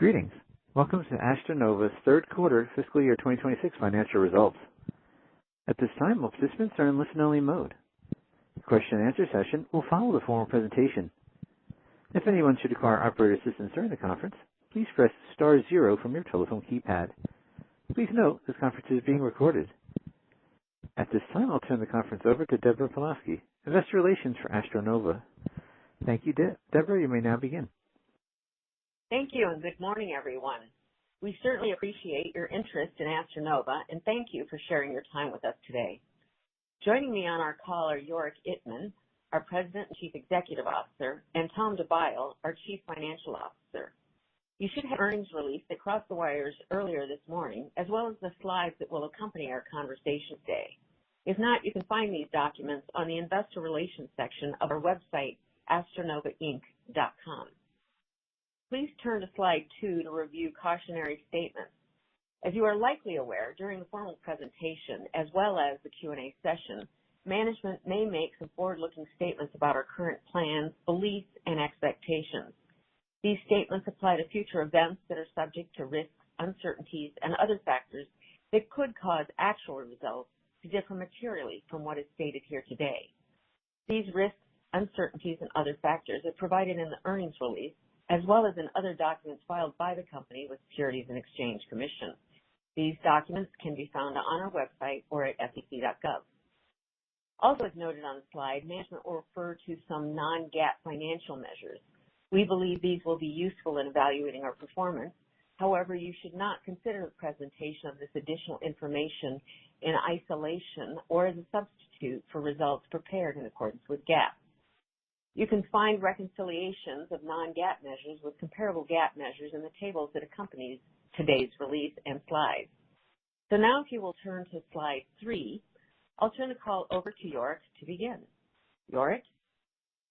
Greetings. Welcome to AstroNova's third quarter fiscal year 2026 financial results. At this time, all participants are in listen-only mode. The question and answer session will follow the formal presentation. If anyone should require operator assistance during the conference, please press star zero from your telephone keypad. Please note this conference is being recorded. At this time, I'll turn the conference over to Deborah Pawlowski, Investor Relations for AstroNova. Thank you, Deborah. You may now begin. Thank you, and good morning, everyone. We certainly appreciate your interest in AstroNova, and thank you for sharing your time with us today. Joining me on our call are Yorick Ittman, our President and Chief Executive Officer, and Tom DeByle, our Chief Financial Officer. You should have earnings release that crossed the wires earlier this morning, as well as the slides that will accompany our conversation today. If not, you can find these documents on the Investor Relations section of our website, astronovainc.com. Please turn to slide 2 to review cautionary statements. As you are likely aware, during the formal presentation, as well as the Q&A session, management may make some forward-looking statements about our current plans, beliefs, and expectations. These statements apply to future events that are subject to risks, uncertainties, and other factors that could cause actual results to differ materially from what is stated here today. These risks, uncertainties, and other factors are provided in the earnings release, as well as in other documents filed by the company with Securities and Exchange Commission. These documents can be found on our website or at sec.gov. Also, as noted on the slide, management will refer to some non-GAAP financial measures. We believe these will be useful in evaluating our performance. However, you should not consider the presentation of this additional information in isolation or as a substitute for results prepared in accordance with GAAP. You can find reconciliations of non-GAAP measures with comparable GAAP measures in the tables that accompanies today's release and slides. So now if you will turn to slide 3, I'll turn the call over to Yorick to begin. Yorick?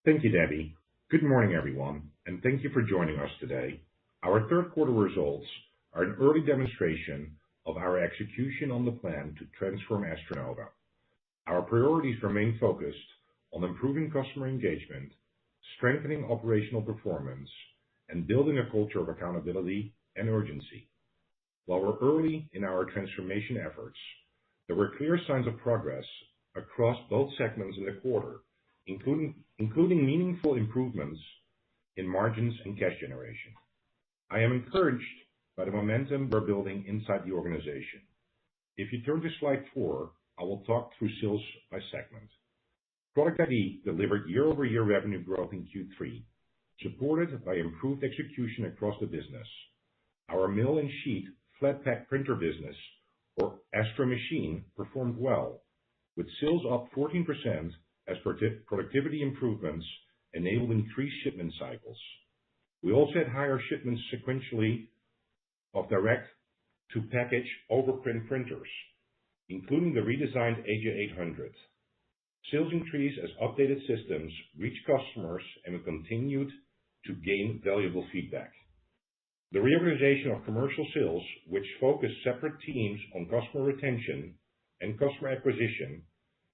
Thank you, Debbie. Good morning, everyone, and thank you for joining us today. Our third quarter results are an early demonstration of our execution on the plan to transform AstroNova. Our priorities remain focused on improving customer engagement, strengthening operational performance, and building a culture of accountability and urgency. While we're early in our transformation efforts, there were clear signs of progress across both segments in the quarter, including meaningful improvements in margins and cash generation. I am encouraged by the momentum we're building inside the organization. If you turn to slide 4, I will talk through sales by segment. Product ID delivered year-over-year revenue growth in Q3, supported by improved execution across the business. Our mill and sheet flat pack printer business, or Astro Machine, performed well, with sales up 14% as productivity improvements enabled increased shipment cycles. We also had higher shipments sequentially of direct-to-package overprint printers, including the redesigned AJ800. Sales increased as updated systems reached customers and we continued to gain valuable feedback. The reorganization of commercial sales, which focused separate teams on customer retention and customer acquisition,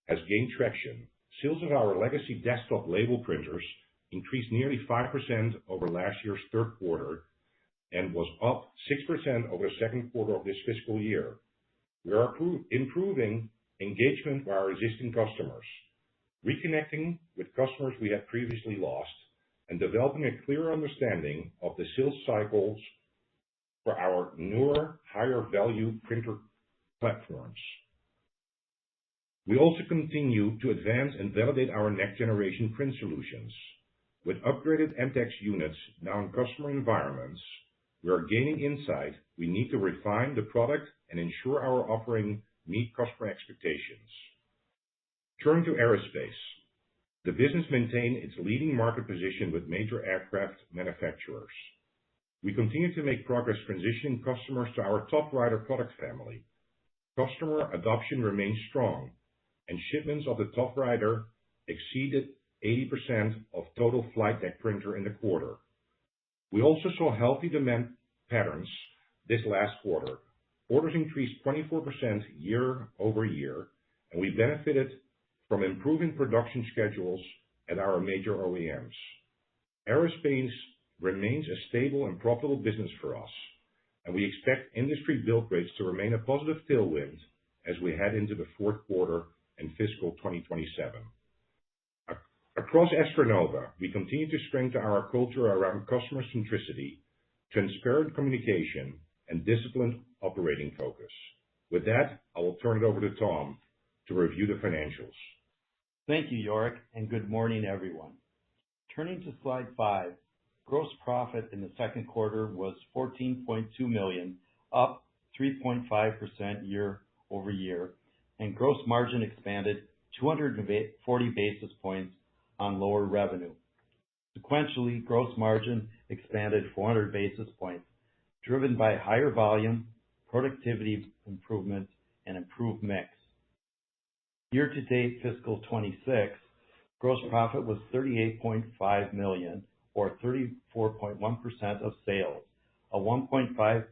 has gained traction. Sales of our legacy desktop label printers increased nearly 5% over last year's third quarter and was up 6% over the second quarter of this fiscal year. We are improving engagement with our existing customers, reconnecting with customers we had previously lost, and developing a clearer understanding of the sales cycles for our newer, higher-value printer platforms. We also continue to advance and validate our next-generation print solutions. With upgraded MTEX units now in customer environments, we are gaining insight we need to refine the product and ensure our offering meet customer expectations. Turning to aerospace, the business maintained its leading market position with major aircraft manufacturers. We continue to make progress transitioning customers to our TopRider product family. Customer adoption remains strong, and shipments of the TopRider exceeded 80% of total flight deck printer in the quarter. We also saw healthy demand patterns this last quarter. Orders increased 24% year over year, and we benefited from improving production schedules at our major OEMs. Aerospace remains a stable and profitable business for us, and we expect industry build rates to remain a positive tailwind as we head into the fourth quarter and fiscal 2027. Across AstroNova, we continue to strengthen our culture around customer centricity, transparent communication, and disciplined operating focus. With that, I will turn it over to Tom to review the financials. Thank you, Yorick, and good morning, everyone. Turning to slide 5, gross profit in the second quarter was $14.2 million, up 3.5% year over year, and gross margin expanded 240 basis points on lower revenue. Sequentially, gross margin expanded 400 basis points, driven by higher volume, productivity improvements, and improved mix. Year-to-date fiscal 26, gross profit was $38.5 million, or 34.1% of sales, a $1.5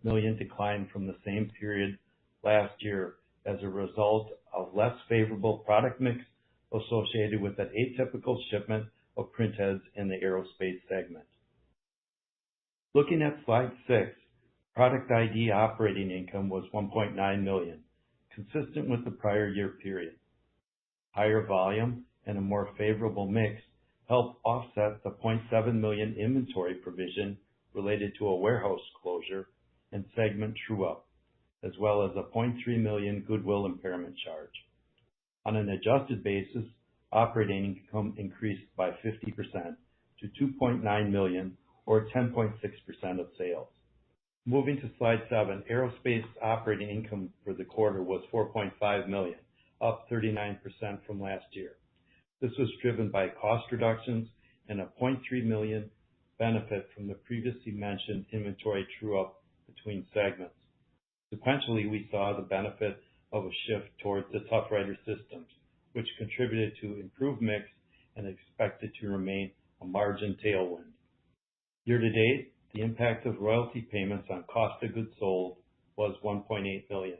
million decline from the same period last year as a result of less favorable product mix associated with an atypical shipment of printheads in the aerospace segment. Looking at slide 6, product ID operating income was $1.9 million, consistent with the prior year period. Higher volume and a more favorable mix helped offset the $0.7 million inventory provision related to a warehouse closure and segment true-up, as well as a $0.3 million goodwill impairment charge. On an adjusted basis, operating income increased by 50% to $2.9 million, or 10.6% of sales. Moving to slide 7, aerospace operating income for the quarter was $4.5 million, up 39% from last year. This was driven by cost reductions and a $0.3 million benefit from the previously mentioned inventory true-up between segments. Sequentially, we saw the benefit of a shift towards the ToughWriter systems, which contributed to improved mix and expected to remain a margin tailwind. Year-to-date, the impact of royalty payments on cost of goods sold was $1.8 million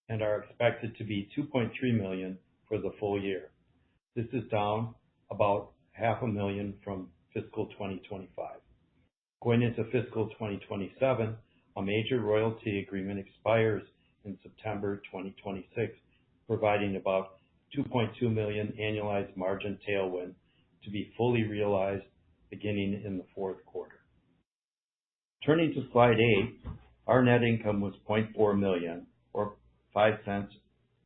and are expected to be $2.3 million for the full year. This is down about $500,000 from fiscal 2025. Going into fiscal 2027, a major royalty agreement expires in September 2026, providing about $2.2 million annualized margin tailwind to be fully realized beginning in the fourth quarter. Turning to slide 8, our net income was $0.4 million, or 5 cents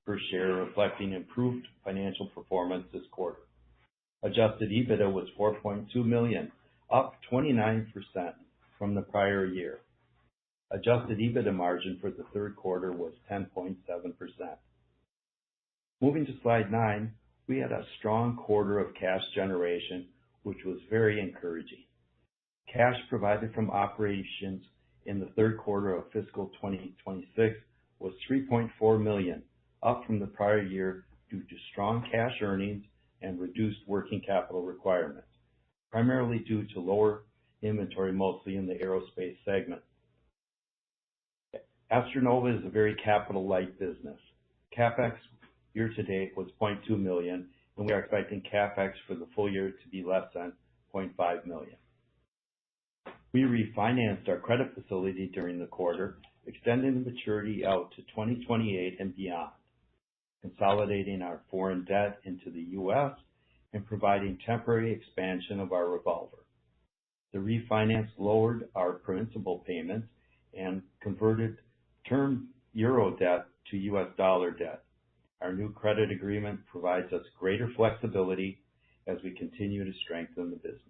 per share, reflecting improved financial performance this quarter. Adjusted EBITDA was $4.2 million, up 29% from the prior year. Adjusted EBITDA margin for the third quarter was 10.7%. Moving to slide 9, we had a strong quarter of cash generation, which was very encouraging. Cash provided from operations in the third quarter of fiscal 2026 was $3.4 million, up from the prior year due to strong cash earnings and reduced working capital requirements, primarily due to lower inventory, mostly in the aerospace segment. AstroNova is a very capital-light business. CapEx year-to-date was $0.2 million, and we are expecting CapEx for the full year to be less than $0.5 million. We refinanced our credit facility during the quarter, extending the maturity out to 2028 and beyond, consolidating our foreign debt into the U.S. and providing temporary expansion of our revolver. The refinance lowered our principal payments and converted term euro debt to U.S. dollar debt. Our new credit agreement provides us greater flexibility as we continue to strengthen the business.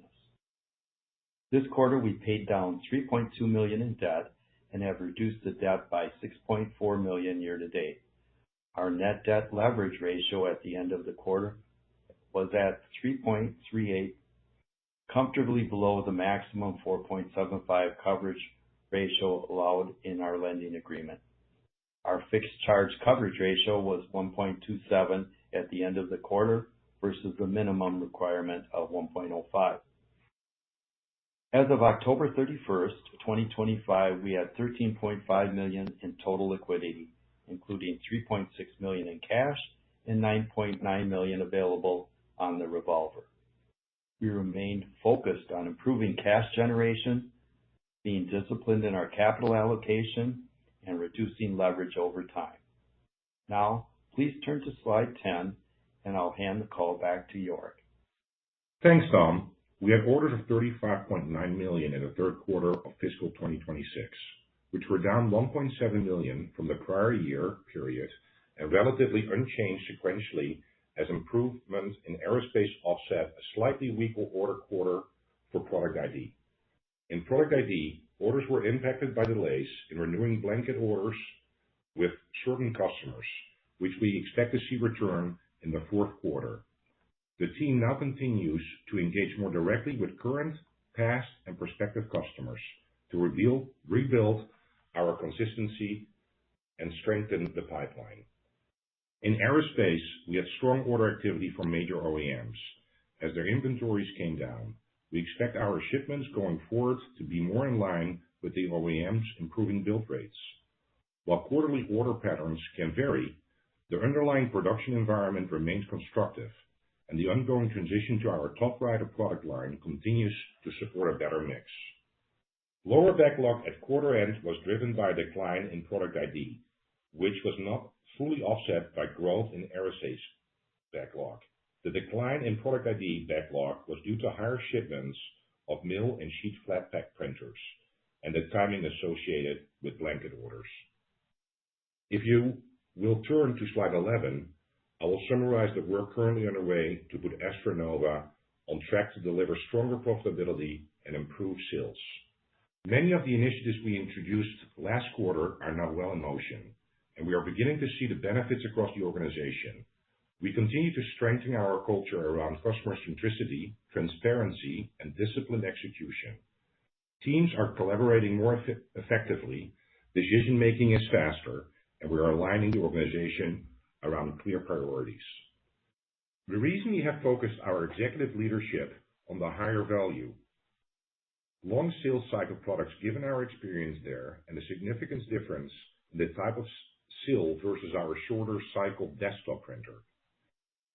This quarter, we paid down $3.2 million in debt and have reduced the debt by $6.4 million year-to-date. Our net debt leverage ratio at the end of the quarter was at 3.38, comfortably below the maximum 4.75 coverage ratio allowed in our lending agreement. Our fixed charge coverage ratio was 1.27 at the end of the quarter versus the minimum requirement of 1.05. As of October 31st, 2025, we had $13.5 million in total liquidity, including $3.6 million in cash and $9.9 million available on the revolver. We remained focused on improving cash generation, being disciplined in our capital allocation, and reducing leverage over time. Now, please turn to slide 10, and I'll hand the call back to York. Thanks, Tom. We had orders of $35.9 million in the third quarter of fiscal 2026, which were down $1.7 million from the prior year period and relatively unchanged sequentially as improvement in aerospace offset a slightly weaker order quarter for Product ID. In Product ID, orders were impacted by delays in renewing blanket orders with certain customers, which we expect to see return in the fourth quarter. The team now continues to engage more directly with current, past, and prospective customers to rebuild our consistency and strengthen the pipeline. In aerospace, we had strong order activity from major OEMs. As their inventories came down, we expect our shipments going forward to be more in line with the OEMs' improving build rates. While quarterly order patterns can vary, the underlying production environment remains constructive, and the ongoing transition to our top rider product line continues to support a better mix. Lower backlog at quarter end was driven by a decline in Product ID, which was not fully offset by growth in aerospace backlog. The decline in Product ID backlog was due to higher shipments of mill and sheet flat pack printers and the timing associated with blanket orders. If you will turn to slide 11, I will summarize the work currently underway to put AstroNova on track to deliver stronger profitability and improve sales. Many of the initiatives we introduced last quarter are now well in motion, and we are beginning to see the benefits across the organization. We continue to strengthen our culture around customer centricity, transparency, and disciplined execution. Teams are collaborating more effectively, decision-making is faster, and we are aligning the organization around clear priorities. We recently have focused our executive leadership on the higher value, long sales cycle products given our experience there and the significant difference in the type of SIL versus our shorter cycle desktop printer.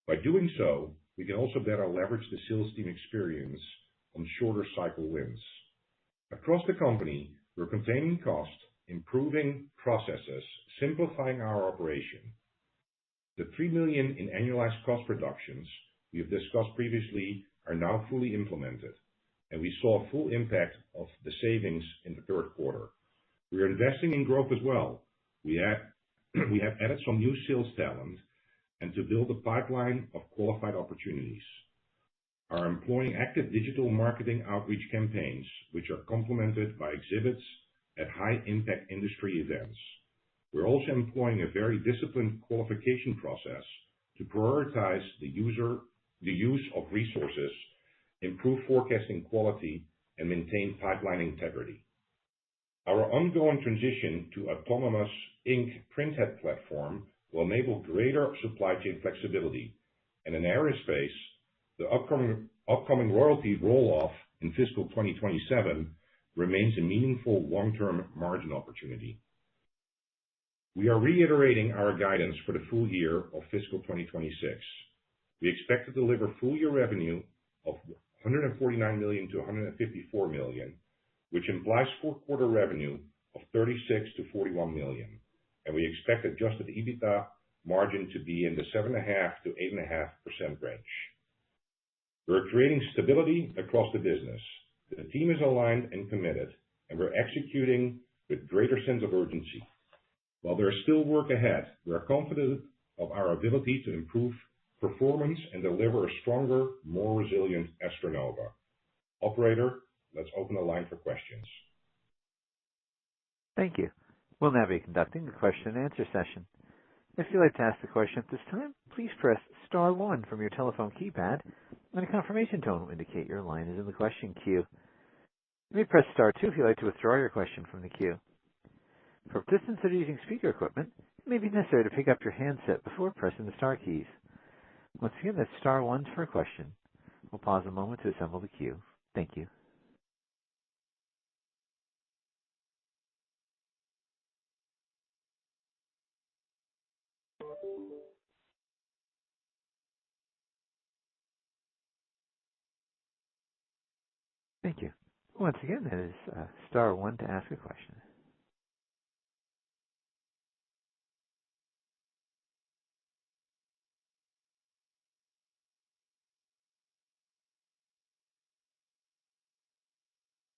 By doing so, we can also better leverage the sales team experience on shorter cycle wins. Across the company, we're containing cost, improving processes, simplifying our operation. The $3 million in annualized cost reductions we have discussed previously are now fully implemented, and we saw a full impact of the savings in the third quarter. We are investing in growth as well. We have added some new sales talent and to build a pipeline of qualified opportunities. Are employing active digital marketing outreach campaigns, which are complemented by exhibits at high-impact industry events. We're also employing a very disciplined qualification process to prioritize the use of resources, improve forecasting quality, and maintain pipeline integrity. Our ongoing transition to autonomous ink printhead platform will enable greater supply chain flexibility, and in aerospace, the upcoming royalty roll-off in fiscal 2027 remains a meaningful long-term margin opportunity. We are reiterating our guidance for the full year of fiscal 2026. We expect to deliver full-year revenue of $149 million to $154 million, which implies fourth quarter revenue of $36 to $41 million, and we expect adjusted EBITDA margin to be in the 7.5% to 8.5% range. We're creating stability across the business. The team is aligned and committed, and we're executing with greater sense of urgency. While there is still work ahead, we are confident of our ability to improve performance and deliver a stronger, more resilient AstroNova. Operator, let's open the line for questions. Thank you. We'll now be conducting the question and answer session. If you'd like to ask a question at this time, please press star one from your telephone keypad, and a confirmation tone will indicate your line is in the question queue. You may press star two if you'd like to withdraw your question from the queue. For participants that are using speaker equipment, it may be necessary to pick up your handset before pressing the star keys. Once again, that's star one for a question. We'll pause a moment to assemble the queue. Thank you. Thank you. Once again, that is star one to ask a question.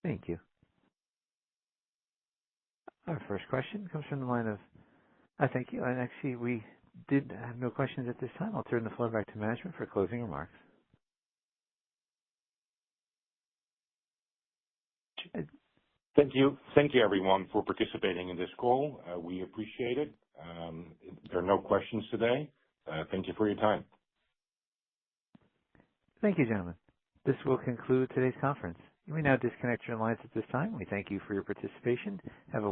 Thank you. Our first question comes from the line of, thank you. And actually, we did have no questions at this time. I'll turn the floor back to management for closing remarks. Thank you. Thank you, everyone, for participating in this call. We appreciate it. There are no questions today. Thank you for your time. Thank you, gentlemen. This will conclude today's conference. You may now disconnect your lines at this time. We thank you for your participation. Have a